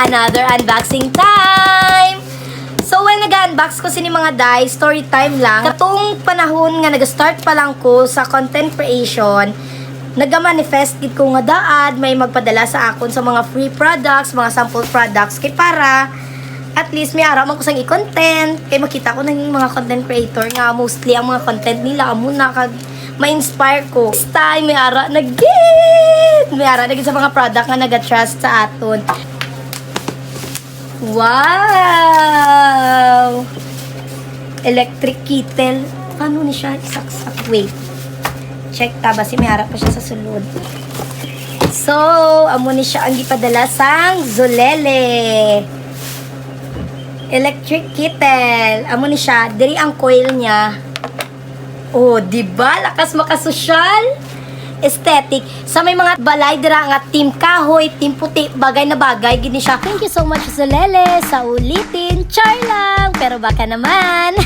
another unboxing time! So, when nag-unbox ko sini mga day, story time lang. Katong panahon nga nag-start pa lang ko sa content creation, nag-manifest gid ko nga daad may magpadala sa akon sa mga free products, mga sample products kay para at least may araw man ko sang i-content kay makita ko ng mga content creator nga mostly ang mga content nila amo na kag ma-inspire ko. This time may ara nagit sa mga product nga naga-trust sa aton. Wow! Electric kettle. Paano ni siya isaksak? Wait. Check ta ba si may harap pa siya sa sulod. So, amo ni siya ang gipadala sang Zolele. Electric kettle. Amo ni siya, diri ang coil niya. Oh, di ba? Lakas makasosyal. Aesthetic. Sa may mga balay dira nga team kahoy, team puti, bagay na bagay gini siya. Thank you so much Zolele sa ulitin. Char lang, pero baka naman.